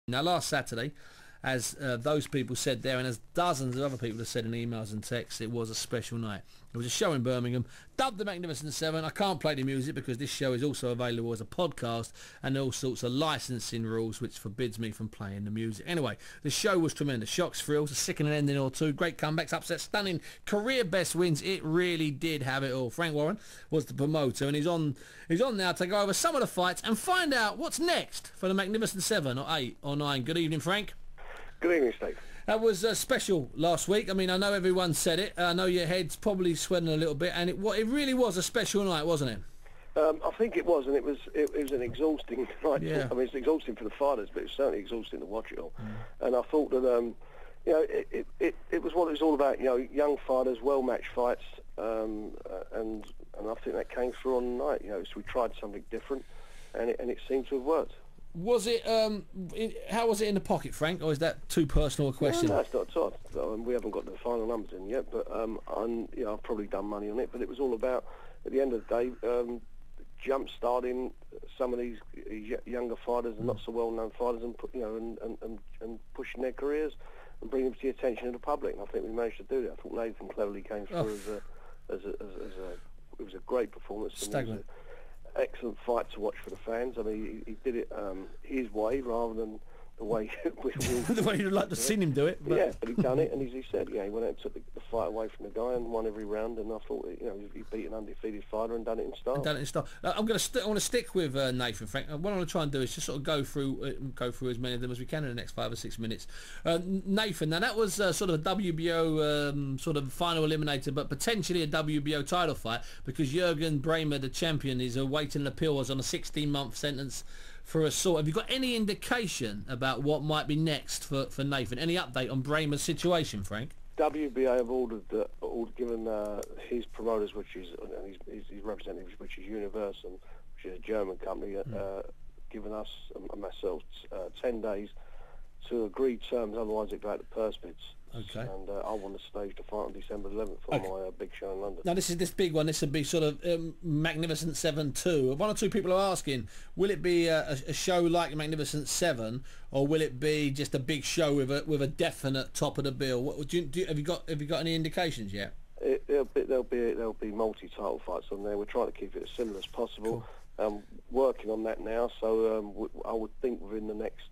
Now, last Saturday, as those people said there, and as dozens of other people have said in emails and texts, it was a special night. It was a show in Birmingham, dubbed the Magnificent Seven. I can't play the music because this show is also available as a podcast, and all sorts of licensing rules which forbids me from playing the music. Anyway, the show was tremendous. Shocks, thrills, a sickening ending or two, great comebacks, upsets, stunning career best wins. It really did have it all. Frank Warren was the promoter, and he's on now to go over some of the fights and find out what's next for the Magnificent Seven, or 8 or 9. Good evening, Frank. Good evening, Steve. That was special last week. I mean, I know everyone said it. I know your head's probably sweating a little bit, and it really was a special night, wasn't it? I think it was, and it was an exhausting night. Yeah. I mean, it's exhausting for the fighters, but it's certainly exhausting to watch it all. And I thought that, it was what it was all about. You know, young fighters, well-matched fights, and I think that came through on the night. You know, so we tried something different, and it seemed to have worked. Was it? How was it in the pocket, Frank? Or is that too personal a question? No, it's not at all. We haven't got the final numbers in yet, but I've probably done money on it. But it was all about, at the end of the day, jump-starting some of these younger fighters and not so well-known fighters, and pushing their careers and bringing them to the attention of the public. And I think we managed to do that. I thought Nathan cleverly came through it was a great performance. Staggering. Excellent fight to watch for the fans. I mean, he did it his way rather than the way the way you'd like to see him do it. But. Yeah, but he done it, and as he said, he went out and took the fight away from the guy and won every round. And I thought, he beat an undefeated fighter and done it in style. I want to stick with Nathan, Frank. What I want to try and do is just sort of go through as many of them as we can in the next 5 or 6 minutes. Nathan, now that was sort of a WBO sort of final eliminator, but potentially a WBO title fight because Jürgen Bremer, the champion, is awaiting an appeal, was on a 16-month sentence for assault. Have you got any indication about what might be next for Nathan? Any update on Bremer's situation, Frank? WBA have given his promoters, which is his representatives, which is Universal, which is a German company, given us and myself 10 days to agree terms. Otherwise, it go out to purse bids. Okay. And I want to stage the fight on December 11th for my big show in London. Now, this big one. This would be sort of Magnificent 7-2. One or two people are asking, will it be a show like Magnificent 7, or will it be just a big show with a definite top of the bill? What have you got any indications yet? There'll be multi-title fights on there. We're trying to keep it as similar as possible. Cool. Working on that now, so I would think within the next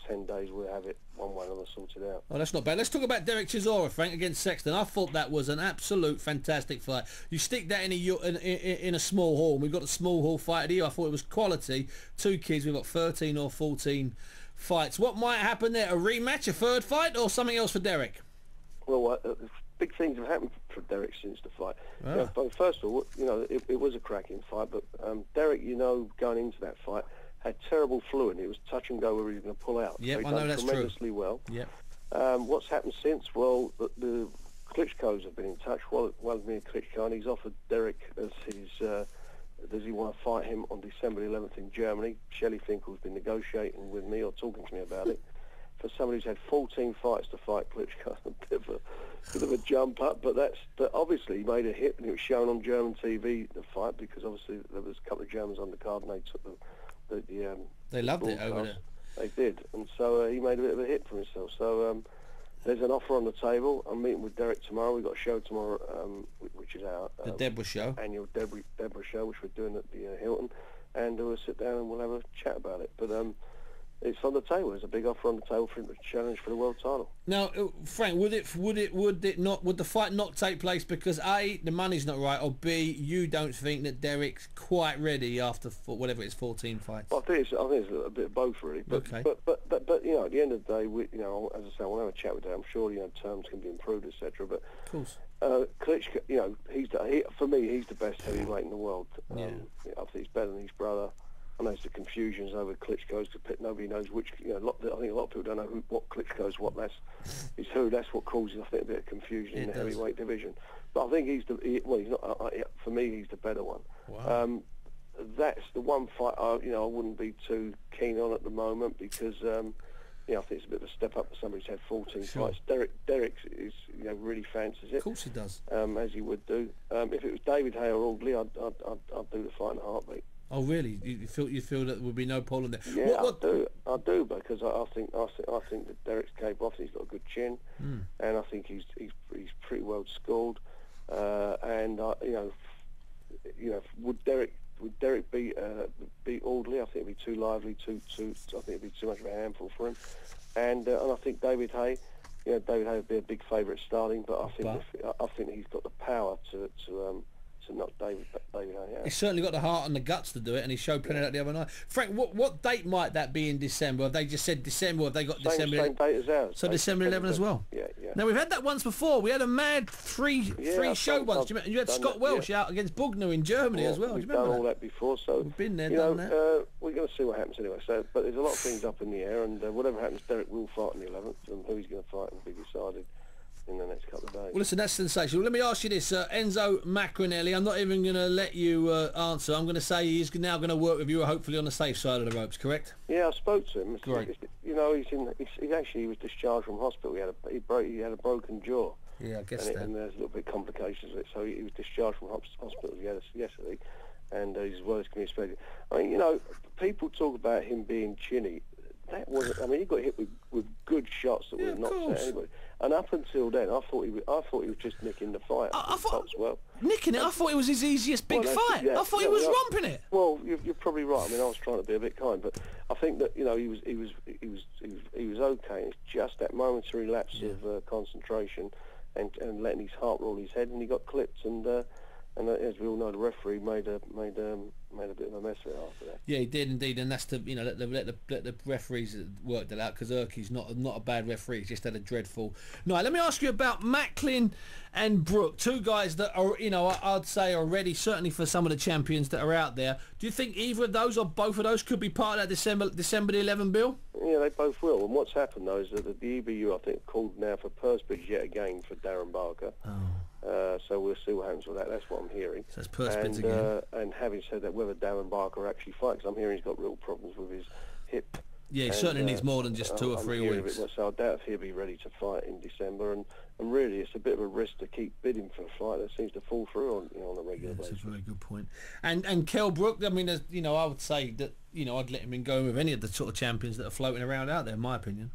10 days we'll have it one way or another sorted out. Oh, that's not bad. Let's talk about Derek Chisora, Frank, against Sexton. I thought that was an absolute fantastic fight. You stick that in a small hall. We've got a small hall fight here. I thought it was quality. 2 kids. We've got 13 or 14 fights. What might happen there? A rematch, a third fight, or something else for Derek? Well, big things have happened for Derek since the fight. But first of all, it was a cracking fight, but Derek, going into that fight, had terrible flu, and it was touch and go where he was going to pull out. Yeah, so I know that's true. Tremendously well. Yeah. What's happened since? Well, the Klitschkos have been in touch. Vladimir Klitschko, and he's offered Derek as his. Does he want to fight him on December 11th in Germany? Shelley Finkel's been negotiating with me or talking to me about it. For somebody who's had 14 fights to fight Klitschko, a bit of a jump up, but obviously he made a hit, and it was shown on German TV, the fight, because obviously there was a couple of Germans on the card, and they took they loved it over there. They did, and so he made a bit of a hit for himself. So there's an offer on the table. I'm meeting with Derek tomorrow. We've got a show tomorrow, which is our the Deborah show, annual Deborah show, which we're doing at the Hilton, and we'll sit down and we'll have a chat about it. But it's on the table. There's a big offer on the table for him to challenge for the world title. Now, Frank, would the fight not take place because A, the money's not right, or B, you don't think that Derek's quite ready after whatever it's 14 fights? Well, I think it's a bit of both, really. But, okay. But at the end of the day, as I say, we'll have a chat with him. I'm sure terms can be improved, etc. But of course, Klitschko, for me, he's the best heavyweight in the world. Yeah. I think he's better than his brother. I know the confusions over Klitschko's, because nobody knows which. I think a lot of people don't know what Klitschko's what. That's who. That's what causes, I think, a bit of confusion in the heavyweight division. But I think he's he's not. For me, he's the better one. Wow. That's the one fight I wouldn't be too keen on at the moment because I think it's a bit of a step up for somebody who's had 14 fights. Derek is really fancies it. Of course he does. As he would do. If it was David Hay or Audley, I'd do the fight in a heartbeat. Oh really? You feel that there would be no problem there? Yeah, I do. I do, because I think that Derek's capable. I think he's got a good chin, and I think he's pretty well schooled. And would Derek be orderly? I think it'd be too lively, I think it'd be too much of a handful for him. And I think David Hay, David Hay would be a big favourite starting, but I think he's got the power to knock David Hay out. He's certainly got the heart and the guts to do it, and he showed plenty of that the other night. Frank, what date might that be in December? Have they just said December, or have they got December? Same date as ours. So December 11 as well? Yeah. Now, we've had that once before. We had a mad three show once. You had Scott Welsh out against Bugner in Germany as well. We've Do you remember done all that before, so we've been there, done that. We're going to see what happens anyway. So, but there's a lot of things up in the air, and whatever happens, Derek will fight on the 11th, and who he's going to fight will be decided in the next couple of days. Well, listen, that's sensational. Let me ask you this, Enzo Macronelli. I'm not even going to let you answer. I'm going to say he's now going to work with you, hopefully on the safe side of the ropes. Correct? Yeah, I spoke to him. Great. He was discharged from hospital. He had a broken jaw. Yeah, I guess and there's a little bit of complications with it. So he was discharged from hospital yesterday, and he's as well as can be expected. I mean, people talk about him being chinny. That wasn't. I mean, he got hit with good shots that would have knocked out anybody. And up until then, I thought he was just nicking the fight. I thought as well. Nicking it. I thought it was his easiest big fight. I thought he was romping it. Well, you're probably right. I mean, I was trying to be a bit kind, but I think that he was okay. It's just that momentary lapse of concentration and letting his heart roll his head, and he got clipped. And as we all know, the referee made a bit of a mess of it after that. Yeah, he did indeed, and that's to let the referees work that out, because Erkie's not a bad referee. He's just had a dreadful night. Let me ask you about Macklin and Brook, two guys that are I'd say are ready, certainly for some of the champions that are out there. Do you think either of those or both of those could be part of that December the 11 bill? Yeah, they both will. And what's happened though is that the EBU, I think, called now for purse bids yet again for Darren Barker. So we'll see what happens with that. That's what I'm hearing. So that's purse bids again. And having said that, whether Darren Barker actually fights, I'm hearing he's got real problems with his hip. Yeah, he certainly needs more than just 2 or 3 weeks. So I doubt if he'll be ready to fight in December. And really, it's a bit of a risk to keep bidding for a fight that seems to fall through on a regular basis. That's a very good point. And Kell Brook, I mean, I would say that I'd let him in going with any of the sort of champions that are floating around out there, in my opinion.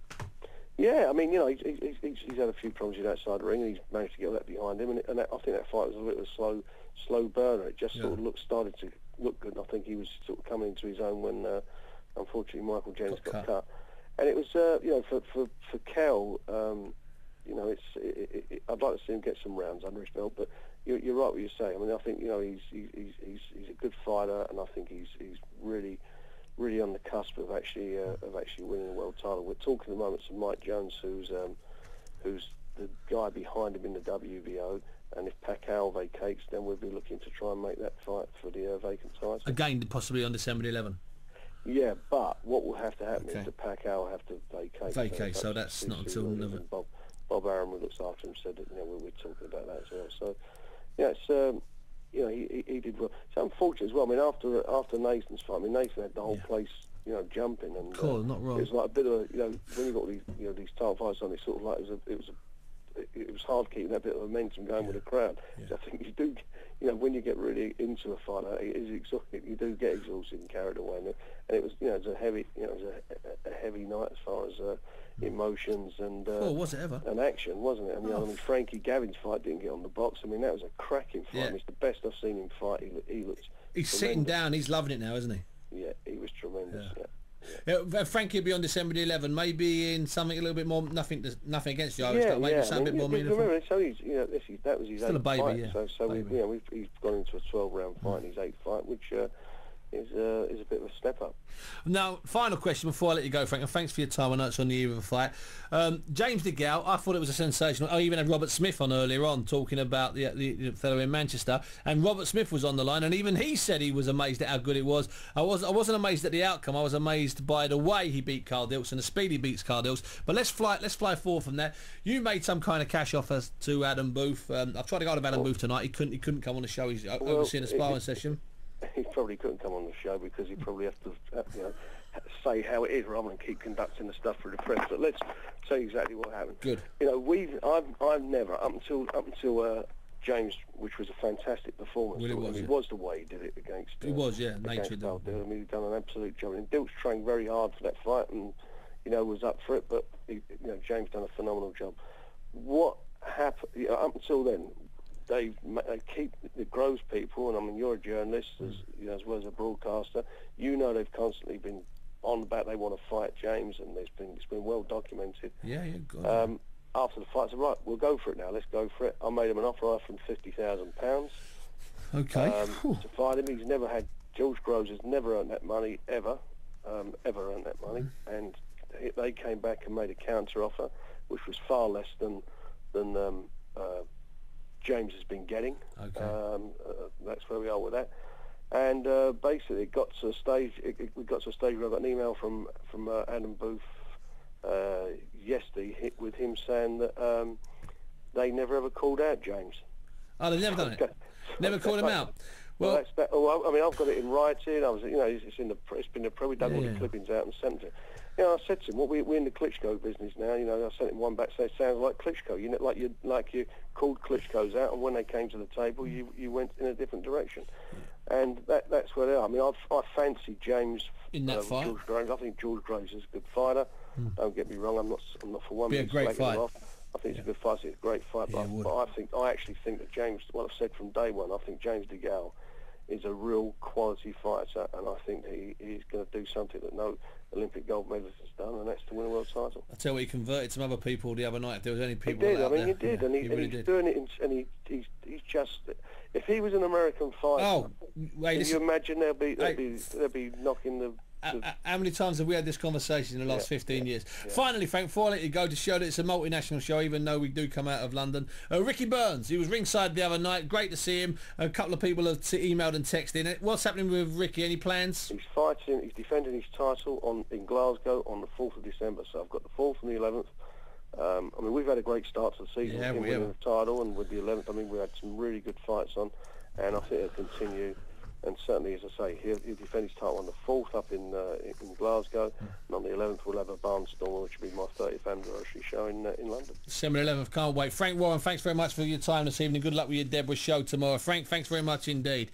Yeah, I mean, he's had a few problems with outside the ring, and he's managed to get that behind him. And I think that fight was a bit of a slow burner. It just sort of started to look good. And I think he was sort of coming into his own when, unfortunately, Michael James got cut. And it was, for Kell, I'd like to see him get some rounds under his belt. But you're right what you say. I mean, I think he's a good fighter, and I think he's really on the cusp of actually winning a world title. We're talking at the moment to Mike Jones, who's the guy behind him in the WBO, and if Pacquiao vacates, then we'll be looking to try and make that fight for the vacant title. Again, possibly on December 11. Yeah, but what will have to happen is that Pacquiao will have to vacate. So that's not until November. Bob Arum, who looks after him, said that we're talking about that as well. So yeah, it's he did well. It's unfortunate as well. I mean, after Nathan's fight, Nathan had the whole place, jumping, and not wrong. It was like a bit of when you got these title fights on, it's sort of like it was hard keeping that bit of momentum going with the crowd. Yeah. So I think you do, when you get really into a fight, it is exhausting. You do get exhausted and carried away, and it was, it was a heavy, a heavy night as far as emotions and was it ever? And action, wasn't it? I mean, Frankie Gavin's fight didn't get on the box. I mean, that was a cracking fight. Yeah. It's the best I've seen him fight. He looks. He's tremendous. Sitting down. He's loving it now, isn't he? Yeah, he was tremendous. Yeah. Frankie will be on December the 11th, maybe in something a little bit more, nothing against you, maybe something a bit more meaningful. Remember, so that was his still 8th baby, fight, so he's gone into a 12-round fight in his 8th fight, which is a bit of a step up. Now, final question before I let you go, Frank, and thanks for your time. I know it's on the eve of a fight. James DeGale, I thought it was a sensational. I even had Robert Smith on earlier on talking about the fellow in Manchester, and Robert Smith was on the line, and even he said he was amazed at how good it was. I wasn't amazed at the outcome. I was amazed by the way he beat Carl Dilts and the speed he beats Carl Dilts. But let's fly forward from that. You made some kind of cash offer to Adam Booth. I've tried to get on Adam Booth tonight. He couldn't come on the show. He's overseeing a sparring session. He probably couldn't come on the show because he probably has to, say how it is rather than keep conducting the stuff for the press. But let's tell you exactly what happened. Good. I've never up until James, which was a fantastic performance. Well, it was, it was the way he did it against. It was, yeah, nature did. I mean, he'd done an absolute job. And Dilt's trained very hard for that fight, and was up for it. But James done a phenomenal job. What happened up until then? They keep the Groves people, and I mean, you're a journalist as well as a broadcaster. They've constantly been on about they want to fight James, and it's been well documented. Yeah, good. After the fight, I said, right, we'll go for it now. Let's go for it. I made him an offer from £50,000. Okay. To fight him. He's never had. George Groves has never earned that money ever earned that money, and they came back and made a counter offer, which was far less than James has been getting. Okay. That's where we are with that. And basically, it got to a stage. We got to a stage where I got an email from Adam Booth yesterday with him saying that they never ever called out James. Oh, they've never done it. Never called him out. Well, that's that. I mean, I've got it in writing. I was, it's been we dug all the clippings out and sent it. I said to him, "Well, we're in the Klitschko business now." I sent him one back saying, "Sounds like Klitschko." Like you called Klitschko's out, and when they came to the table, you went in a different direction. And that's where they are. I mean, I fancy James in that fight. George Groves. I think George Groves is a good fighter. Don't get me wrong. I'm not for one minute. Be a great fight. I think it's a good fight. It's a great fight. But I actually think that James. What I've said from day one. I think James DeGale is a real quality fighter, and I think he's going to do something that no Olympic gold medalist has done, and that's to win a world title. I tell you what, he converted some other people the other night. If there was any people, he did. He did, and he's doing it. And he's just. If he was an American fighter, can you imagine they'll be knocking the. How many times have we had this conversation in the last 15 years? Yeah. Finally, Frank, before I let you go, to show that it's a multinational show, even though we do come out of London. Ricky Burns, he was ringside the other night. Great to see him. A couple of people have emailed and texted it. What's happening with Ricky? Any plans? He's fighting. He's defending his title in Glasgow on the 4th of December. So I've got the 4th and the 11th. I mean, we've had a great start to the season with him winning the title, and with the 11th, I mean, we had some really good fights on, and I think it'll continue. And certainly, as I say, he'll defend his title on the 4th up in Glasgow, and on the 11th we'll have a barnstormer, which will be my 30th anniversary show in London. December 11th, can't wait. Frank Warren, thanks very much for your time this evening. Good luck with your Deborah show tomorrow. Frank, thanks very much indeed.